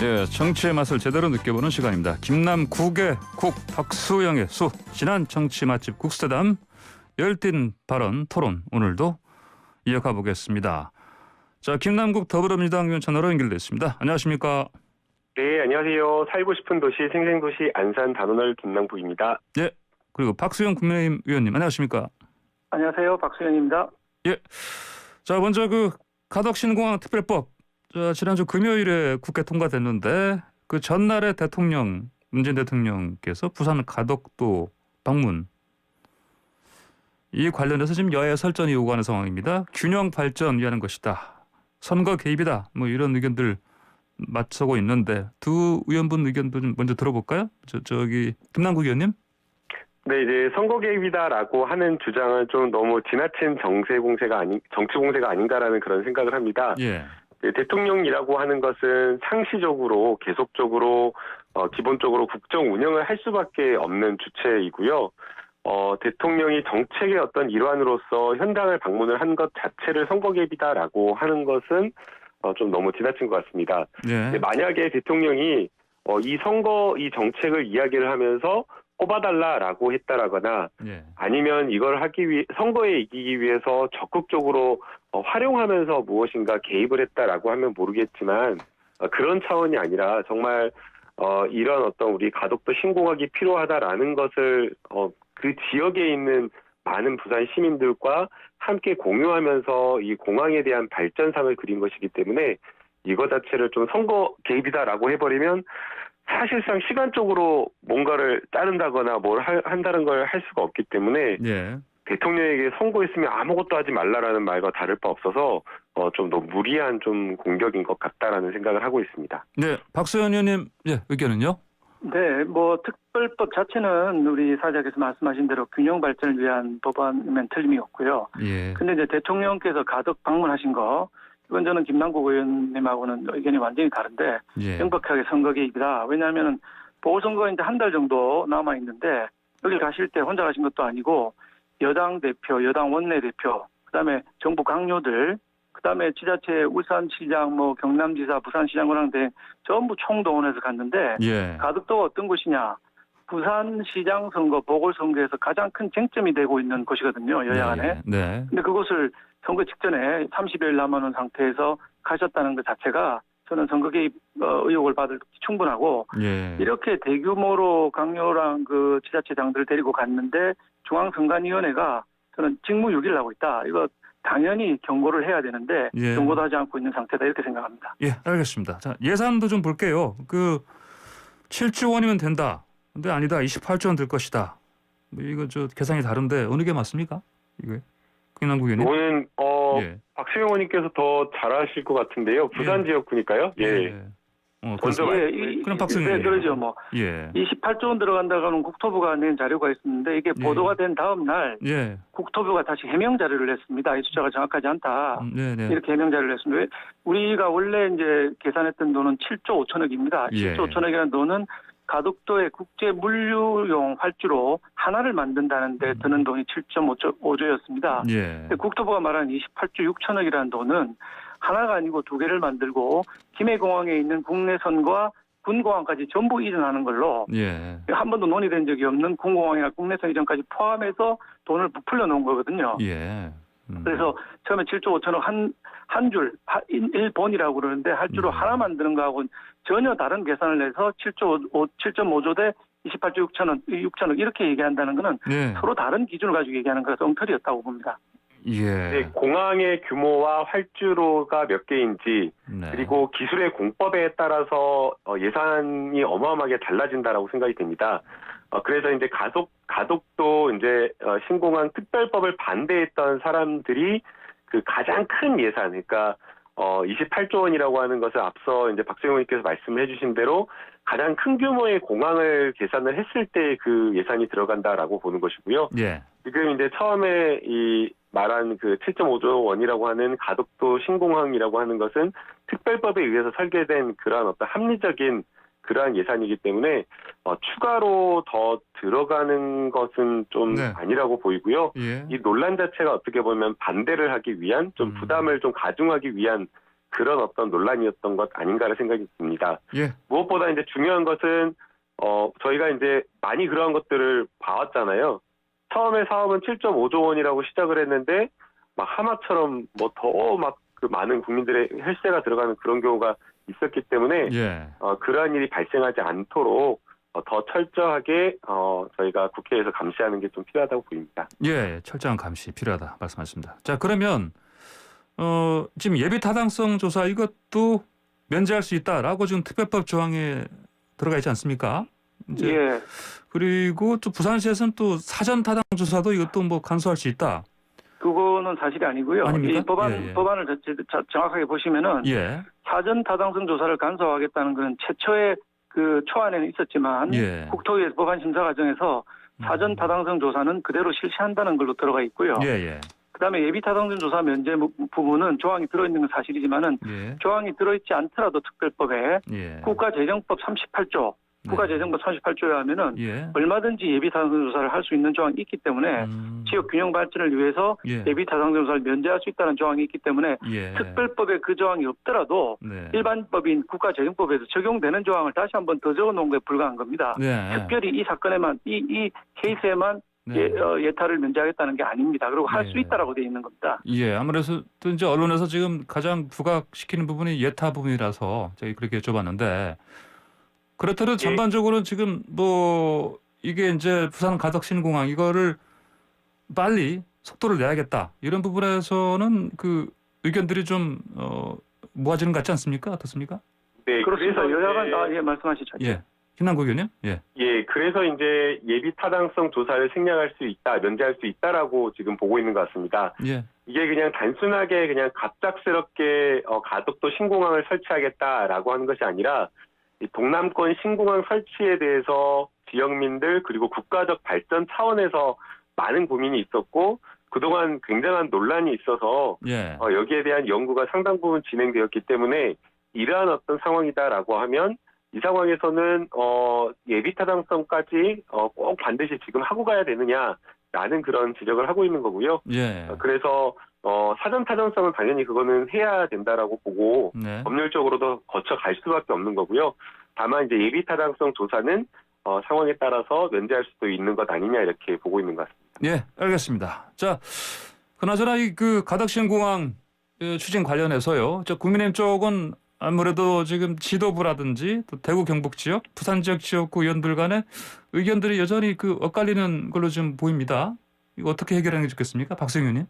예, 정치의 맛을 제대로 느껴보는 시간입니다. 김남국의 국, 박수영의 수, 지난 정치 맛집 국수대담, 열띤 발언, 토론 오늘도 이어가 보겠습니다. 자, 김남국 더불어민주당 의원 전화로 연결됐습니다. 안녕하십니까? 네, 안녕하세요. 살고 싶은 도시 생생도시 안산 단원을 김남국입니다. 예, 그리고 박수영 국민의힘 의원님 안녕하십니까? 안녕하세요. 박수현입니다. 예, 자 먼저 그 가덕신공항 특별법 지난주 금요일에 국회 통과됐는데 그 전날에 문재인 대통령께서 부산 가덕도 방문 이 관련해서 지금 여야 설전이 오가는 상황입니다. 균형 발전 위하는 것이다. 선거 개입이다. 뭐 이런 의견들 맞서고 있는데 두 의원분 의견도 좀 먼저 들어볼까요? 저기 김남국 의원님. 네, 이제 선거 개입이다라고 하는 주장은 좀 너무 지나친 정치 공세가 아닌가라는 그런 생각을 합니다. 예. 네, 대통령이라고 하는 것은 상시적으로 계속적으로 기본적으로 국정 운영을 할 수밖에 없는 주체이고요. 대통령이 정책의 어떤 일환으로 현장을 방문을 한 것 자체를 선거 개입이다라고 하는 것은 좀 너무 지나친 것 같습니다. 예. 만약에 대통령이 이 정책을 이야기를 하면서 뽑아달라라고 했다라거나 예. 아니면 이걸 선거에 이기기 위해서 적극적으로 활용하면서 무엇인가 개입을 했다라고 하면 모르겠지만 그런 차원이 아니라 정말 이런 어떤 우리 가덕도 신공항이 필요하다라는 것을 그 지역에 있는 많은 부산 시민들과 함께 공유하면서 이 공항에 대한 발전상을 그린 것이기 때문에 이거 자체를 좀 선거 개입이다라고 해버리면 사실상 시간적으로 뭔가를 자른다거나 뭘 한다는 걸 할 수가 없기 때문에 예. 대통령에게 선거했으면 아무것도 하지 말라라는 말과 다를 바 없어서 좀 너무 무리한 좀 공격인 것 같다라는 생각을 하고 있습니다. 네, 박수현 의원님 의견은요? 네, 특별법 자체는 우리 사장께서 말씀하신 대로 균형 발전을 위한 법안이면 틀림이 없고요. 예. 근데 이제 대통령께서 가덕 방문하신 거, 이건 저는 김남국 의원님하고는 의견이 완전히 다른데, 예. 명백하게 선거 개입이다. 왜냐하면 보궐선거가 이제 한 달 정도 남아 있는데, 여기 가실 때 혼자 가신 것도 아니고, 여당 대표, 여당 원내대표, 그다음에 정부 강요들, 그다음에 지자체 울산시장, 경남지사, 부산시장군랑 등 전부 총동원해서 갔는데 예. 가덕도가 어떤 곳이냐? 부산시장 선거, 보궐선거에서 가장 큰 쟁점이 되고 있는 곳이거든요. 여야 간에. 네. 근데 그것을 선거 직전에 30여일 남아놓은 상태에서 가셨다는 것 자체가 저는 선거 개입 의혹을 받을 충분하고 예. 이렇게 대규모로 강요랑 그 지자체장들을 데리고 갔는데 중앙선관위원회가 저는 직무유기를 하고 있다. 이거 당연히 경고를 해야 되는데 예. 경고도 하지 않고 있는 상태다 이렇게 생각합니다. 예, 알겠습니다. 자, 예산도 좀 볼게요. 7조 원이면 된다. 근데 아니다. 28조 원 들 것이다. 이거 계산이 다른데 어느 게 맞습니까? 이거 김남국 의원님. 이거는 예. 박수영 의원님께서 더 잘하실 것 같은데요. 부산 지역구니까요. 예. 먼저 그럼 박수영 의원님. 그러죠. 예. 28조 원 들어간다고는 국토부가 낸 자료가 있었는데 이게 보도가 된 다음 날 예. 국토부가 다시 해명 자료를 냈습니다. 이 숫자가 정확하지 않다. 네네. 이렇게 해명 자료를 냈습니다. 우리가 원래 이제 계산했던 돈은 7조 5천억입니다. 예. 7조 5천억이라는 돈은 가덕도의 국제 물류용 활주로 하나를 만든다는 데 드는 돈이 7.5조였습니다. 예. 국토부가 말하는 28조 6천억이라는 돈은 하나가 아니고 두 개를 만들고 김해공항에 있는 국내선과 군공항까지 전부 이전하는 걸로 예. 한 번도 논의된 적이 없는 군공항이나 국내선 이전까지 포함해서 돈을 부풀려 놓은 거거든요. 예. 그래서 처음에 7조 5천억 한 줄, 1본이라고 그러는데 할주로 하나 만드는 거하고는 전혀 다른 계산을 내서 7.5조 대 28조 6천억 이렇게 얘기한다는 거는 예. 서로 다른 기준을 가지고 얘기하는 거라서 엉터리였다고 봅니다. 예. 네, 공항의 규모와 활주로가 몇 개인지 네. 그리고 기술의 공법에 따라서 예산이 어마어마하게 달라진다라고 생각이 됩니다. 그래서 이제 가덕도 이제 신공항 특별법을 반대했던 사람들이 그 가장 큰 예산, 그러니까 28조 원이라고 하는 것을 앞서 이제 박수영 의원님께서 말씀해 주신 대로 가장 큰 규모의 공항을 계산을 했을 때 그 예산이 들어간다라고 보는 것이고요. 예. 지금 이제 처음에 이 말한 그 7.5조 원이라고 하는 가덕도 신공항이라고 하는 것은 특별법에 의해서 설계된 그러한 어떤 합리적인 그러한 예산이기 때문에 추가로 더 들어가는 것은 좀 네. 아니라고 보이고요. 예. 이 논란 자체가 어떻게 보면 반대를 하기 위한 좀 부담을 좀 가중하기 위한 그런 어떤 논란이었던 것 아닌가라는 생각이 듭니다. 예. 무엇보다 이제 중요한 것은 저희가 이제 많이 그러한 것들을 봐왔잖아요. 처음에 사업은 7.5조 원이라고 시작을 했는데 막 하마처럼 뭐 더 막 그 많은 국민들의 혈세가 들어가는 그런 경우가 있었기 때문에 예. 그러한 일이 발생하지 않도록 더 철저하게 저희가 국회에서 감시하는 게 좀 필요하다고 보입니다. 예, 철저한 감시 필요하다 말씀하셨습니다. 자, 그러면 지금 예비 타당성 조사 이것도 면제할 수 있다라고 지금 특별법 조항에 들어가 있지 않습니까? 이제 예. 그리고 또 부산시에서는 또 사전 타당 조사도 이것도 뭐 간소할 수 있다. 그거는 사실이 아니고요. 아닙니까? 이 예, 예. 법안을 정확하게 보시면은 예. 사전 타당성 조사를 간소화하겠다는 것은 최초의 그 초안에는 있었지만 예. 국토위에서 법안 심사 과정에서 사전 타당성 조사는 그대로 실시한다는 걸로 들어가 있고요. 예, 예. 그다음에 예비 타당성 조사 면제 부분은 조항이 들어있는 건 사실이지만은 예. 조항이 들어있지 않더라도 특별법에 예. 국가재정법 38조, 국가재정법 38조에 하면은 예. 얼마든지 예비 타당성 조사를 할 수 있는 조항이 있기 때문에 지역 균형 발전을 위해서 예. 예비 타당성 조사를 면제할 수 있다는 조항이 있기 때문에 예. 특별법에 그 조항이 없더라도 네. 일반법인 국가재정법에서 적용되는 조항을 다시 한번 더 적어놓은 것에 불과한 겁니다. 네. 특별히 이 사건에만 이 케이스에만 네. 예타를 면제하겠다는 게 아닙니다. 그리고 할 수 예. 있다라고 되어 있는 겁니다. 예, 아무래도 또 이제 언론에서 지금 가장 부각시키는 부분이 예타 부분이라서 저희 그렇게 여쭤봤는데 그렇더라도 예. 전반적으로 지금 뭐 이게 이제 부산 가덕 신공항 이거를 빨리 속도를 내야겠다 이런 부분에서는 그 의견들이 좀 모아지는 것 같지 않습니까? 어떻습니까? 네, 그렇습니다. 그래서 여야간 이제 예 말씀하시죠. 예, 김남국 의원님. 예, 예, 그래서 이제 예비 타당성 조사를 생략할 수 있다, 면제할 수 있다라고 지금 보고 있는 것 같습니다. 예, 이게 그냥 단순하게 그냥 갑작스럽게 가덕도 신공항을 설치하겠다라고 하는 것이 아니라 이 동남권 신공항 설치에 대해서 지역민들 그리고 국가적 발전 차원에서 많은 고민이 있었고 그동안 굉장한 논란이 있어서 예, 여기에 대한 연구가 상당 부분 진행되었기 때문에 이러한 어떤 상황이다라고 하면 이 상황에서는 예비 타당성까지 꼭 반드시 지금 하고 가야 되느냐라는 그런 지적을 하고 있는 거고요. 예, 그래서 사전 타당성은 당연히 그거는 해야 된다라고 보고 네, 법률적으로도 거쳐갈 수밖에 없는 거고요. 다만 이제 예비 타당성 조사는 상황에 따라서 면제할 수도 있는 것 아니냐 이렇게 보고 있는 것 같습니다. 예, 알겠습니다. 자, 그나저나 이 그 가덕 신공항 추진 관련해서요. 저 국민의힘 쪽은 아무래도 지금 지도부라든지 또 대구 경북 지역, 부산 지역 지역구 의원들 간의 의견들이 여전히 그 엇갈리는 걸로 좀 보입니다. 이거 어떻게 해결하는 게 좋겠습니까? 박수영 의원님.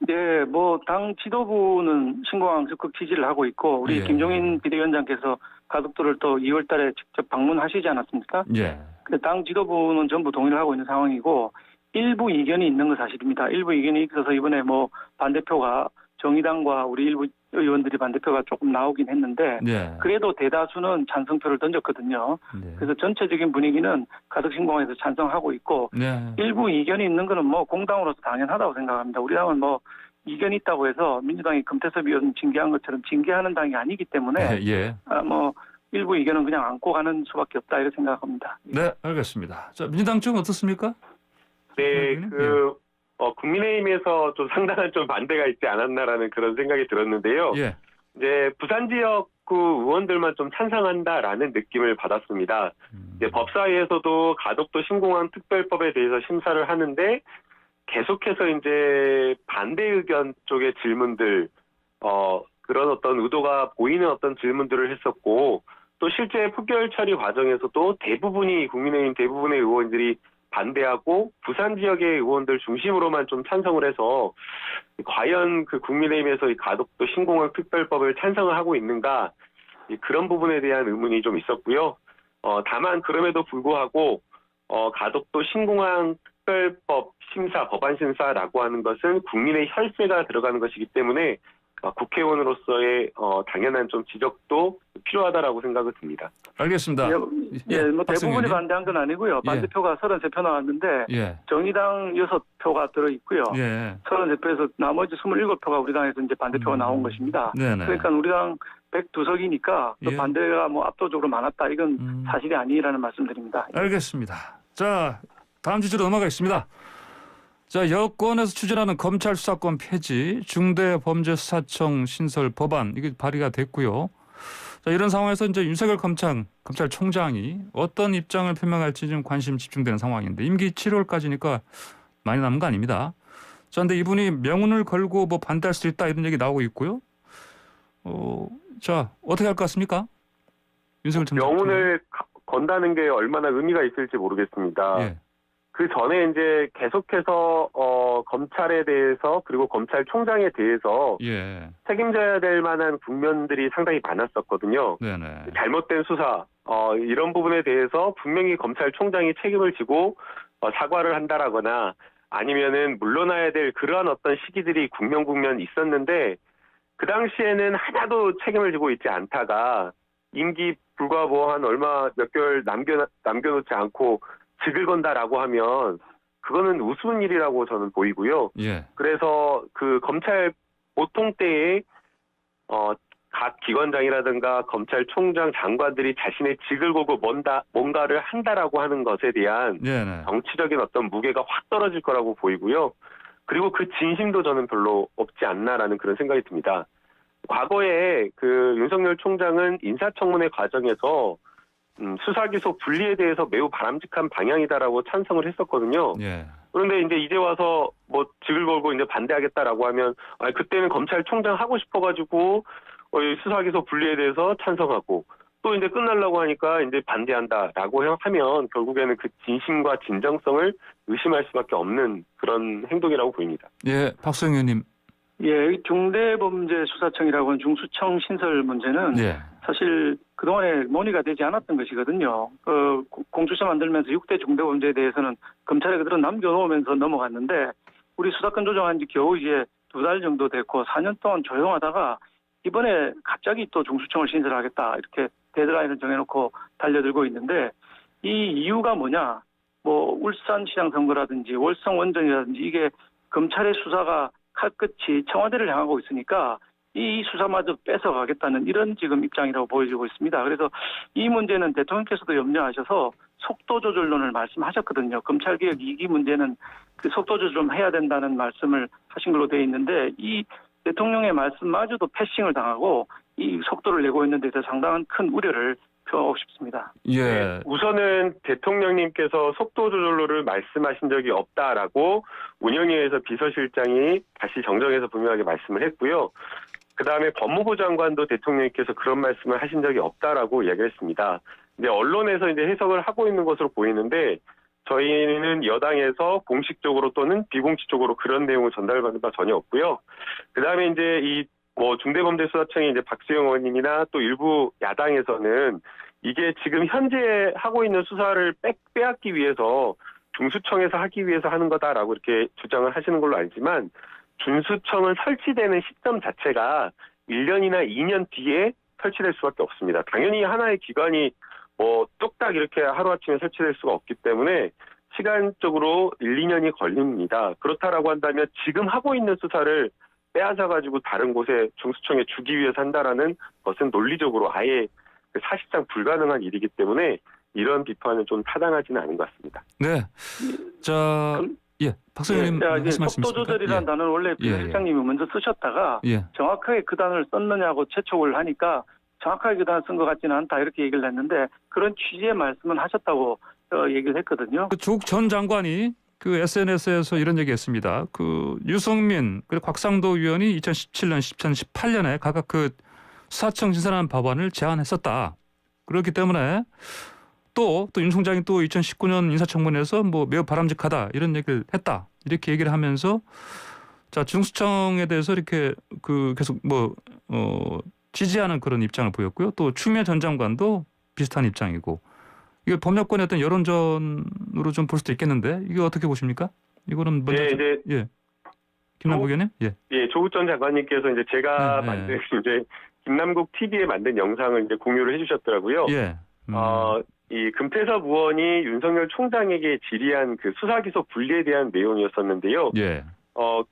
네, 뭐 당 지도부는 신공항 적극 지지를 하고 있고 우리 예. 김종인 비대위원장께서 가덕도를 또 2월달에 직접 방문하시지 않았습니까? 예. 근데 당 지도부는 전부 동의를 하고 있는 상황이고 일부 이견이 있는 건 사실입니다. 일부 이견이 있어서 이번에 뭐 반대표가 정의당과 우리 일부 의원들이 반대표가 조금 나오긴 했는데 예. 그래도 대다수는 찬성표를 던졌거든요. 네. 그래서 전체적인 분위기는 가덕 신공항에서 찬성하고 있고 네. 일부 이견이 있는 거는 뭐 공당으로서 당연하다고 생각합니다. 우리 당은 뭐 이견이 있다고 해서 민주당이 금태섭 의원 징계한 것처럼 징계하는 당이 아니기 때문에 예. 뭐 일부 이견은 그냥 안고 가는 수밖에 없다 이렇게 생각합니다. 네, 알겠습니다. 자, 민주당 쪽은 어떻습니까? 네, 국민의힘에서 좀 상당한 좀 반대가 있지 않았나라는 그런 생각이 들었는데요. 예. 이제 부산 지역구 의원들만 좀 찬성한다라는 느낌을 받았습니다. 이제 법사위에서도 가덕도 신공항 특별법에 대해서 심사를 하는데 계속해서 이제 반대 의견 쪽의 질문들, 그런 어떤 의도가 보이는 어떤 질문들을 했었고 또 실제 표결 처리 과정에서도 대부분이 국민의힘 대부분의 의원들이 반대하고 부산 지역의 의원들 중심으로만 좀 찬성을 해서 과연 그 국민의힘에서 이 가덕도 신공항 특별법을 찬성을 하고 있는가 그런 부분에 대한 의문이 좀 있었고요. 다만 그럼에도 불구하고 가덕도 신공항 특별법 심사, 법안 심사라고 하는 것은 국민의 혈세가 들어가는 것이기 때문에 국회의원으로서의 당연한 좀 지적도 필요하다라고 생각이 듭니다. 알겠습니다. 예, 뭐 박승희 대부분이 의원님. 반대한 건 아니고요. 반대표가 33표 나왔는데 예. 정의당 6표가 들어 있고요. 예. 33표에서 나머지 27표가 우리 당에서 이제 반대표가 나온 것입니다. 네네. 그러니까 우리 당 102석이니까 또 예. 반대가 뭐 압도적으로 많았다. 이건 사실이 아니라는 말씀드립니다. 알겠습니다. 자, 다음 주제로 넘어가겠습니다. 자, 여권에서 추진하는 검찰 수사권 폐지, 중대범죄수사청 신설 법안 이게 발의가 됐고요. 자, 이런 상황에서 이제 윤석열 검찰총장이 어떤 입장을 표명할지 좀 관심 집중되는 상황인데 임기 7월까지니까 많이 남은 거 아닙니다. 자, 근데 이분이 명운을 걸고 뭐 반대할 수 있다 이런 얘기 나오고 있고요. 자, 어떻게 할 것 같습니까? 윤석열 총장. 명운을 건다는 게 얼마나 의미가 있을지 모르겠습니다. 예. 그 전에 이제 계속해서 검찰에 대해서 그리고 검찰총장에 대해서 예. 책임져야 될 만한 국면들이 상당히 많았었거든요. 네네. 잘못된 수사 이런 부분에 대해서 분명히 검찰총장이 책임을 지고 사과를 한다라거나 아니면은 물러나야 될 그러한 어떤 시기들이 국면 있었는데 그 당시에는 하나도 책임을 지고 있지 않다가 임기 불과 뭐 한 얼마 몇 개월 남겨놓지 않고 직을 건다라고 하면 그거는 우스운 일이라고 저는 보이고요. 예. 그래서 그 검찰 보통 때에 각 기관장이라든가 검찰총장 장관들이 자신의 직을 걸고 뭔가를 한다라고 하는 것에 대한 네네. 정치적인 어떤 무게가 확 떨어질 거라고 보이고요. 그리고 그 진심도 저는 별로 없지 않나라는 그런 생각이 듭니다. 과거에 그 윤석열 총장은 인사청문회 과정에서 수사기소 분리에 대해서 매우 바람직한 방향이다라고 찬성을 했었거든요. 예. 그런데 이제 와서 뭐 직을 걸고 이제 반대하겠다라고 하면 그때는 검찰총장 하고 싶어가지고 이 수사기소 분리에 대해서 찬성하고 또 이제 끝나려고 하니까 이제 반대한다라고 하면 결국에는 그 진심과 진정성을 의심할 수밖에 없는 그런 행동이라고 보입니다. 예, 박수영 의원님. 예, 중대범죄수사청이라고 하는 중수청 신설 문제는 예. 사실 그동안에 논의가 되지 않았던 것이거든요. 공수처 만들면서 6대 중대범죄에 대해서는 검찰에 그대로 남겨놓으면서 넘어갔는데 우리 수사권 조정한 지 겨우 이제 2달 정도 됐고 4년 동안 조용하다가 이번에 갑자기 또 중수청을 신설하겠다 이렇게 데드라인을 정해놓고 달려들고 있는데 이 이유가 뭐냐? 뭐 울산시장 선거라든지 월성 원전이라든지 이게 검찰의 수사가 칼끝이 청와대를 향하고 있으니까 이 수사마저 뺏어가겠다는 이런 지금 입장이라고 보여지고 있습니다. 그래서 이 문제는 대통령께서도 염려하셔서 속도 조절론을 말씀하셨거든요. 검찰개혁 2기 문제는 그 속도 조절 좀 해야 된다는 말씀을 하신 걸로 되어 있는데 이 대통령의 말씀마저도 패싱을 당하고 이 속도를 내고 있는 데 대해서 상당한 큰 우려를 표하고 싶습니다. 예. 우선은 대통령님께서 속도 조절로를 말씀하신 적이 없다라고 운영위에서 비서실장이 다시 정정해서 분명하게 말씀을 했고요. 그다음에 법무부 장관도 대통령님께서 그런 말씀을 하신 적이 없다라고 이야기했습니다. 근데 언론에서 이제 해석을 하고 있는 것으로 보이는데 저희는 여당에서 공식적으로 또는 비공식적으로 그런 내용을 전달받은 바 전혀 없고요. 그다음에 이제 이 중대범죄수사청의 이제 박수영 의원님이나 또 일부 야당에서는 이게 지금 현재 하고 있는 수사를 빼앗기 위해서 중수청에서 하기 위해서 하는 거다라고 이렇게 주장을 하시는 걸로 알지만 중수청은 설치되는 시점 자체가 1년이나 2년 뒤에 설치될 수밖에 없습니다. 당연히 하나의 기관이 뭐 뚝딱 이렇게 하루아침에 설치될 수가 없기 때문에 시간적으로 1, 2년이 걸립니다. 그렇다라고 한다면 지금 하고 있는 수사를 빼앗아가지고 다른 곳에 중수청에 주기 위해서 한다라는 것은 논리적으로 아예 사실상 불가능한 일이기 때문에 이런 비판은 좀 타당하지는 않은 것 같습니다. 네. 자, 예, 박수영 의원님 말씀하십니까? 속도 조절이라는 단어를 원래 비서실장님이 먼저 쓰셨다가 정확하게 그 단어를 썼느냐고 재촉을 하니까 정확하게 그 단어 쓴 것 같지는 않다 이렇게 얘기를 했는데 그런 취지의 말씀은 하셨다고 얘기를 했거든요. 조국 전 장관이 그 SNS에서 이런 얘기했습니다. 그 유승민 그리고 곽상도 의원이 2017년, 2018년에 각각 그 수사청 신설하는 법안을 제안했었다. 그렇기 때문에 또 윤 총장이 또 2019년 인사청문회에서 뭐 매우 바람직하다 이런 얘기를 했다. 이렇게 얘기를 하면서 자 중수청에 대해서 이렇게 그 계속 지지하는 그런 입장을 보였고요. 또 추미애 전 장관도 비슷한 입장이고 이게 법률권의 어떤 여론전으로 좀 볼 수도 있겠는데 이게 어떻게 보십니까? 이거는 먼저 김남국 의원님? 예, 조국 전 장관님께서 이제 제가 만든 이제 김남국 TV에 만든 영상을 이제 공유를 해주셨더라고요. 예. 이 금태섭 의원이 윤석열 총장에게 질의한 그 수사기소 분리에 대한 내용이었었는데요. 예.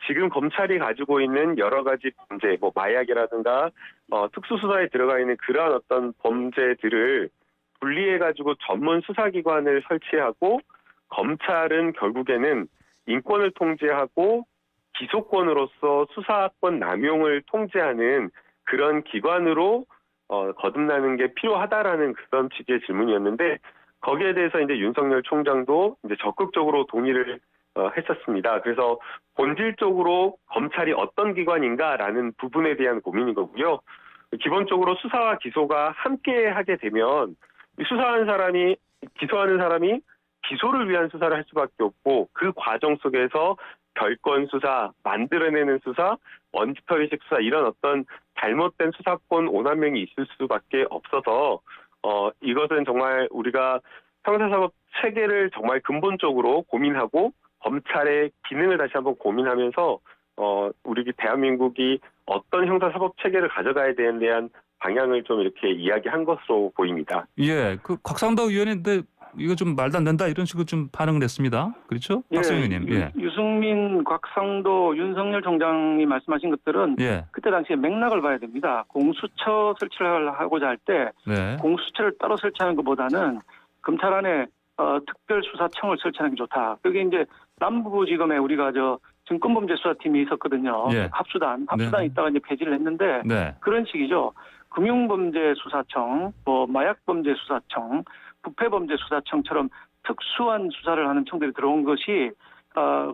지금 검찰이 가지고 있는 여러 가지 범죄, 뭐 마약이라든가 특수수사에 들어가 있는 그러한 어떤 범죄들을 분리해가지고 전문 수사기관을 설치하고 검찰은 결국에는 인권을 통제하고 기소권으로서 수사권 남용을 통제하는 그런 기관으로 거듭나는 게 필요하다라는 그런 취지의 질문이었는데 거기에 대해서 이제 윤석열 총장도 이제 적극적으로 동의를 했었습니다. 그래서 본질적으로 검찰이 어떤 기관인가라는 부분에 대한 고민인 거고요. 기본적으로 수사와 기소가 함께 하게 되면 기소하는 사람이 기소를 위한 수사를 할 수밖에 없고 그 과정 속에서 별건 수사, 만들어내는 수사, 원칙처리식 수사 이런 어떤 잘못된 수사권 오남용이 있을 수밖에 없어서 이것은 정말 우리가 형사사법 체계를 정말 근본적으로 고민하고 검찰의 기능을 다시 한번 고민하면서 우리 대한민국이 어떤 형사사법 체계를 가져가야 되는 데 대한 방향을 좀 이렇게 이야기한 것으로 보입니다. 예, 그 곽상도 의원인데 이거 좀 말도 안 된다 이런 식으로 좀 반응을 했습니다. 그렇죠? 박성 의원님. 예. 유승민, 곽상도, 윤석열 총장이 말씀하신 것들은 예. 그때 당시에 맥락을 봐야 됩니다. 공수처 설치를 하고자 할 때 네. 공수처를 따로 설치하는 것보다는 검찰 안에 특별수사청을 설치하는 게 좋다. 그게 이제 남부지검에 우리가 증권범죄수사팀이 있었거든요. 예. 합수단 네. 있다가 이제 폐지를 했는데 네. 그런 식이죠. 금융범죄수사청, 마약범죄수사청, 부패범죄수사청처럼 특수한 수사를 하는 청들이 들어온 것이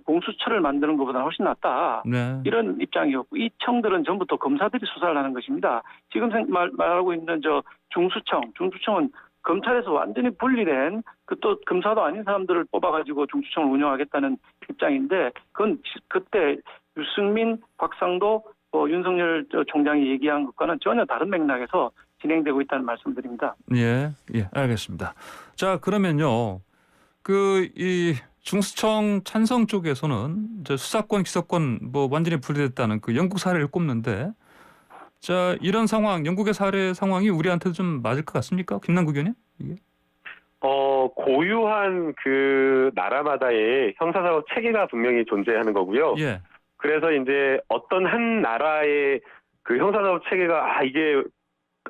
공수처를 만드는 것보다 훨씬 낫다. 네. 이런 입장이었고 이 청들은 전부 또 검사들이 수사를 하는 것입니다. 지금 말하고 있는 중수청은 검찰에서 완전히 분리된 또 검사도 아닌 사람들을 뽑아가지고 중수청을 운영하겠다는 입장인데 그건 그때 유승민, 곽상도, 윤석열 총장이 얘기한 것과는 전혀 다른 맥락에서 진행되고 있다는 말씀드립니다. 예, 알겠습니다. 자, 그러면요, 이 중수청 찬성 쪽에서는 이제 수사권, 기소권 완전히 분리됐다는 그 영국 사례를 꼽는데, 자, 이런 상황, 영국의 사례 상황이 우리한테도 좀 맞을 것 같습니까, 김남국 의원님? 이게? 고유한 그 나라마다의 형사사법 체계가 분명히 존재하는 거고요. 예. 그래서 이제 어떤 한 나라의 그 형사사법 체계가 이게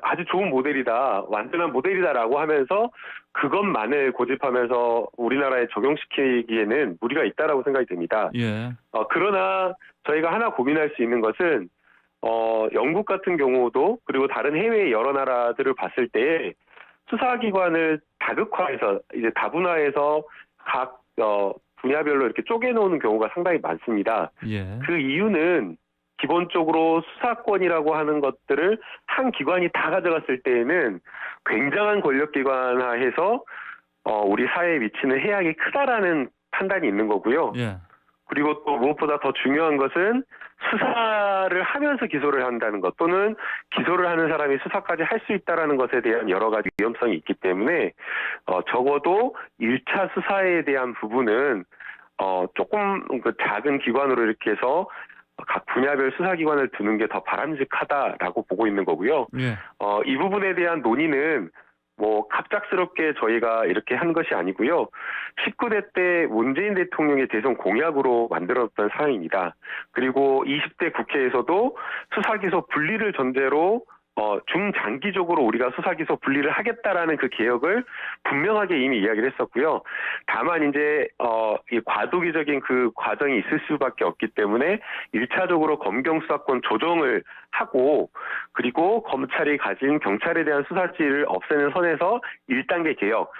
아주 좋은 모델이다, 완전한 모델이다라고 하면서 그것만을 고집하면서 우리나라에 적용시키기에는 무리가 있다라고 생각이 됩니다. 예. 그러나 저희가 하나 고민할 수 있는 것은 영국 같은 경우도 그리고 다른 해외 여러 나라들을 봤을 때 수사기관을 다극화해서 이제 다분화해서 각 분야별로 이렇게 쪼개놓는 경우가 상당히 많습니다. 예. 그 이유는 기본적으로 수사권이라고 하는 것들을 한 기관이 다 가져갔을 때에는 굉장한 권력기관화해서 우리 사회에 미치는 해악이 크다라는 판단이 있는 거고요. 예. 그리고 또 무엇보다 더 중요한 것은 수사를 하면서 기소를 한다는 것 또는 기소를 하는 사람이 수사까지 할 수 있다는 것에 대한 여러 가지 위험성이 있기 때문에 적어도 1차 수사에 대한 부분은 조금 그 작은 기관으로 이렇게 해서 각 분야별 수사기관을 두는 게 더 바람직하다라고 보고 있는 거고요. 예. 이 부분에 대한 논의는 갑작스럽게 저희가 이렇게 한 것이 아니고요. 19대 때 문재인 대통령의 대선 공약으로 만들었던 사항입니다. 그리고 20대 국회에서도 수사기소 분리를 전제로 중장기적으로 우리가 수사기소 분리를 하겠다라는 그 개혁을 분명하게 이미 이야기를 했었고요. 다만 이제 이 과도기적인 그 과정이 있을 수밖에 없기 때문에 1차적으로 검경 수사권 조정을 하고 그리고 검찰이 가진 경찰에 대한 수사지를 없애는 선에서 1단계 개혁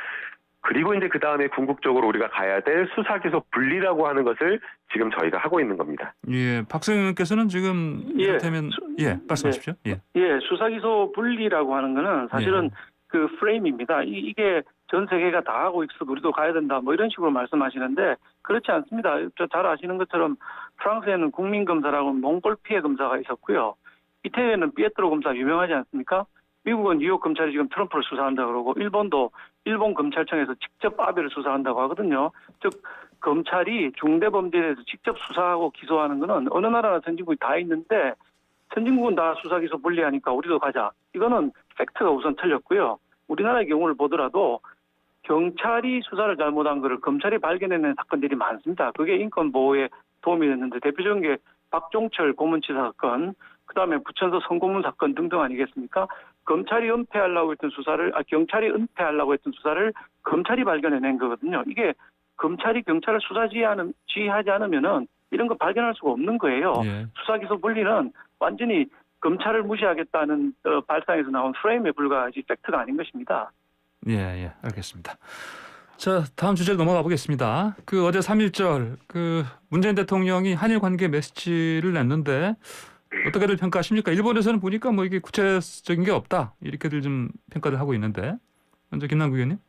그리고 이제 그 다음에 궁극적으로 우리가 가야 될 수사기소 분리라고 하는 것을 지금 저희가 하고 있는 겁니다. 예, 박성 의원께서는 지금 이를테면 말씀하십시오. 예, 수사기소 분리라고 하는 거는 사실은 그 프레임입니다. 이게 전 세계가 다 하고 있어도 우리도 가야 된다 이런 식으로 말씀하시는데 그렇지 않습니다. 잘 아시는 것처럼 프랑스에는 국민검사라고 몽골피에 검사가 있었고요. 이태리에는 피에트로 검사 유명하지 않습니까? 미국은 뉴욕 검찰이 지금 트럼프를 수사한다 그러고 일본도 일본 검찰청에서 직접 아베를 수사한다고 하거든요. 즉 검찰이 중대범죄에 대해서 직접 수사하고 기소하는 거는 어느 나라나 선진국이 다 있는데 선진국은 다 수사기소 분리하니까 우리도 가자. 이거는 팩트가 우선 틀렸고요. 우리나라의 경우를 보더라도 경찰이 수사를 잘못한 것을 검찰이 발견해낸 사건들이 많습니다. 그게 인권보호에 도움이 됐는데 대표적인 게 박종철 고문치사 사건, 그다음에 부천서 성고문 사건 등등 아니겠습니까? 검찰이 은폐하려고 했던 수사를 경찰이 은폐하려고 했던 수사를 검찰이 발견해낸 거거든요. 이게 검찰이 경찰을 지휘하지 않으면은 이런 거 발견할 수가 없는 거예요. 예. 수사기소 분리는 완전히 검찰을 무시하겠다는 발상에서 나온 프레임에 불과하지 팩트가 아닌 것입니다. 예, 알겠습니다. 자, 다음 주제로 넘어가 보겠습니다. 그 어제 3.1절 그 문재인 대통령이 한일 관계 메시지를 냈는데 어떻게들 평가하십니까? 일본에서는 보니까 뭐 이게 구체적인 게 없다 이렇게들 좀 평가를 하고 있는데 먼저 김남국 의원님.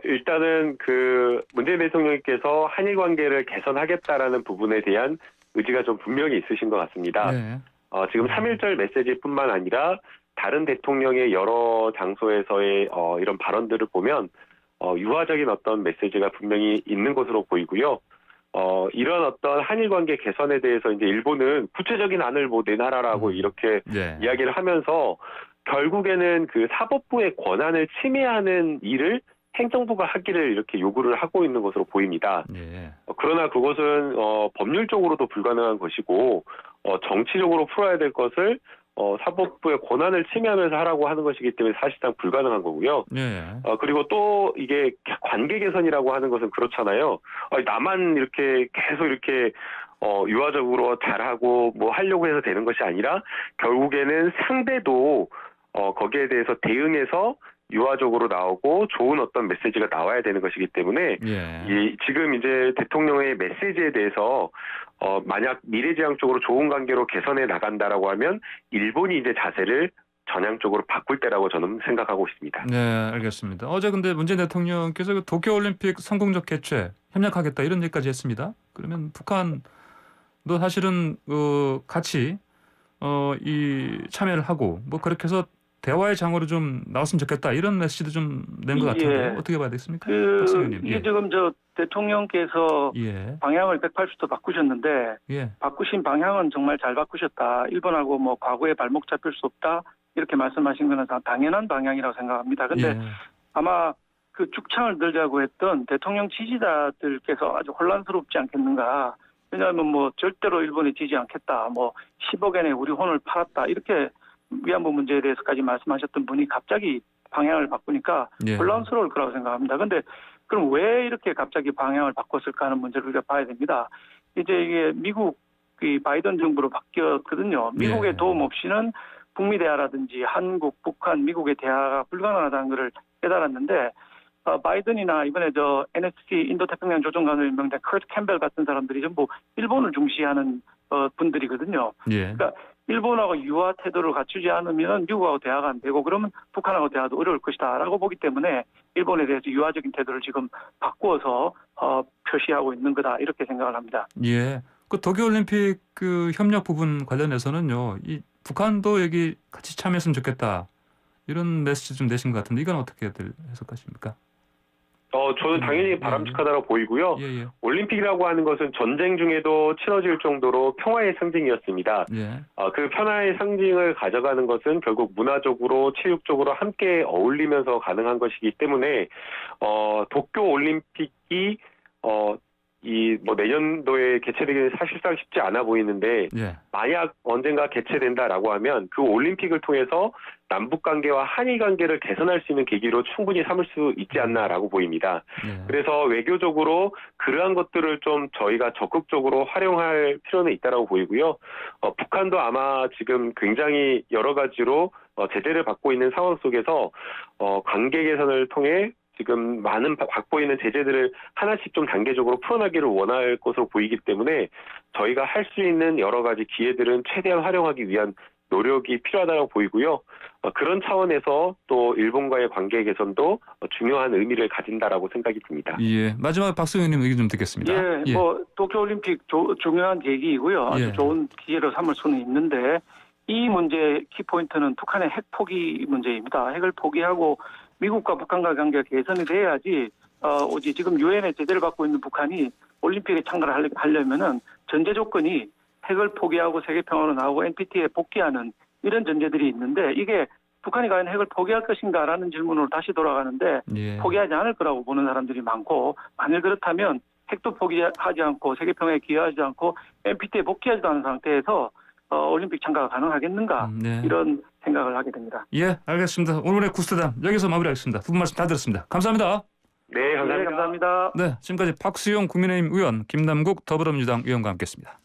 일단은 그 문재인 대통령께서 한일 관계를 개선하겠다라는 부분에 대한 의지가 좀 분명히 있으신 것 같습니다. 네. 지금 3.1절 메시지뿐만 아니라 다른 대통령의 여러 장소에서의 이런 발언들을 보면 유화적인 어떤 메시지가 분명히 있는 것으로 보이고요. 이런 어떤 한일 관계 개선에 대해서 이제 일본은 구체적인 안을 뭐 내놔라라고 이렇게 예. 이야기를 하면서 결국에는 그 사법부의 권한을 침해하는 일을 행정부가 하기를 이렇게 요구를 하고 있는 것으로 보입니다. 예. 그러나 그것은 법률적으로도 불가능한 것이고 정치적으로 풀어야 될 것을 사법부의 권한을 침해하면서 하라고 하는 것이기 때문에 사실상 불가능한 거고요. 예. 그리고 또 이게 관계 개선이라고 하는 것은 그렇잖아요. 나만 이렇게 계속 이렇게 유화적으로 잘하고 뭐 하려고 해서 되는 것이 아니라 결국에는 상대도 거기에 대해서 대응해서 유화적으로 나오고 좋은 어떤 메시지가 나와야 되는 것이기 때문에 예. 지금 이제 대통령의 메시지에 대해서 만약 미래지향적으로 좋은 관계로 개선해 나간다라고 하면 일본이 이제 자세를 전향적으로 바꿀 때라고 저는 생각하고 있습니다. 네, 알겠습니다. 어제 근데 문재인 대통령께서 그 도쿄올림픽 성공적 개최 협력하겠다 이런 얘기까지 했습니다. 그러면 북한도 사실은 같이 이 참여를 하고 뭐 그렇게 해서 대화의 장으로 좀 나왔으면 좋겠다 이런 메시지도 좀 낸 것 같은데 어떻게 봐야 되겠습니까? 이게 지금 저 대통령께서 방향을 180도 바꾸셨는데 바꾸신 방향은 정말 잘 바꾸셨다. 일본하고 뭐 과거에 발목 잡힐 수 없다. 이렇게 말씀하신 거는 다 당연한 방향이라고 생각합니다. 근데 아마 그 죽창을 들자고 했던 대통령 지지자들께서 아주 혼란스럽지 않겠는가. 왜냐하면 뭐 절대로 일본에 지지 않겠다. 뭐 10억엔에 우리 혼을 팔았다. 이렇게 위안부 문제에 대해서까지 말씀하셨던 분이 갑자기 방향을 바꾸니까 혼란스러울 거라고 생각합니다. 그런데 그럼 왜 이렇게 갑자기 방향을 바꿨을까 하는 문제를 우리가 봐야 됩니다. 이제 이게 미국 바이든 정부로 바뀌었거든요. 미국의 도움 없이는 북미 대화라든지 한국, 북한, 미국의 대화가 불가능하다는 것을 깨달았는데 바이든이나 이번에 저 NSC 인도태평양 조정관으로 임명된 커트 캠벨 같은 사람들이 전부 일본을 중시하는 분들이거든요. 그러니까 일본하고 유화 태도를 갖추지 않으면 미국하고 대화가 안 되고 그러면 북한하고 대화도 어려울 것이다라고 보기 때문에 일본에 대해서 유화적인 태도를 지금 바꾸어서 표시하고 있는 거다 이렇게 생각을 합니다. 예. 그 도쿄올림픽 그 협력 부분 관련해서는요, 이 북한도 여기 같이 참여했으면 좋겠다 이런 메시지 좀 내신 것 같은데 이건 어떻게들 해석하십니까? 저는 당연히 바람직하다고 보이고요. 올림픽이라고 하는 것은 전쟁 중에도 치러질 정도로 평화의 상징이었습니다. 그 평화의 상징을 가져가는 것은 결국 문화적으로, 체육적으로 함께 어울리면서 가능한 것이기 때문에 도쿄 올림픽이 뭐 내년도에 개최되기는 사실상 쉽지 않아 보이는데 만약 언젠가 개최된다라고 하면 그 올림픽을 통해서 남북 관계와 한일 관계를 개선할 수 있는 계기로 충분히 삼을 수 있지 않나라고 보입니다. 그래서 외교적으로 그러한 것들을 좀 저희가 적극적으로 활용할 필요는 있다라고 보이고요. 북한도 아마 지금 굉장히 여러 가지로 제재를 받고 있는 상황 속에서 관계 개선을 통해 지금 많은 갖고 있는 제재들을 하나씩 좀 단계적으로 풀어나기를 원할 것으로 보이기 때문에 저희가 할 수 있는 여러 가지 기회들은 최대한 활용하기 위한 노력이 필요하다고 보이고요. 그런 차원에서 또 일본과의 관계 개선도 중요한 의미를 가진다라고 생각이 듭니다. 마지막 박수 의원님 의견 좀 듣겠습니다. 뭐 도쿄올림픽 중요한 계기이고요. 아주 좋은 기회로 삼을 수는 있는데 이 문제의 키포인트는 북한의 핵 포기 문제입니다. 핵을 포기하고 미국과 북한과 관계가 개선이 돼야지 오지 지금 유엔의 제재를 받고 있는 북한이 올림픽에 참가를 하려면은 전제 조건이 핵을 포기하고 세계 평화로 나오고 NPT에 복귀하는 이런 전제들이 있는데 이게 북한이 과연 핵을 포기할 것인가라는 질문으로 다시 돌아가는데 포기하지 않을 거라고 보는 사람들이 많고 만일 그렇다면 핵도 포기하지 않고 세계 평화에 기여하지 않고 NPT에 복귀하지도 않은 상태에서 올림픽 참가가 가능하겠는가 이런 생각을 하게 됩니다. 알겠습니다. 오늘의 구스트담 여기서 마무리하겠습니다. 두 분 말씀 다 들었습니다. 감사합니다. 네, 감사합니다. 감사합니다. 네, 지금까지 박수용 국민의힘 의원, 김남국 더불어민주당 의원과 함께했습니다.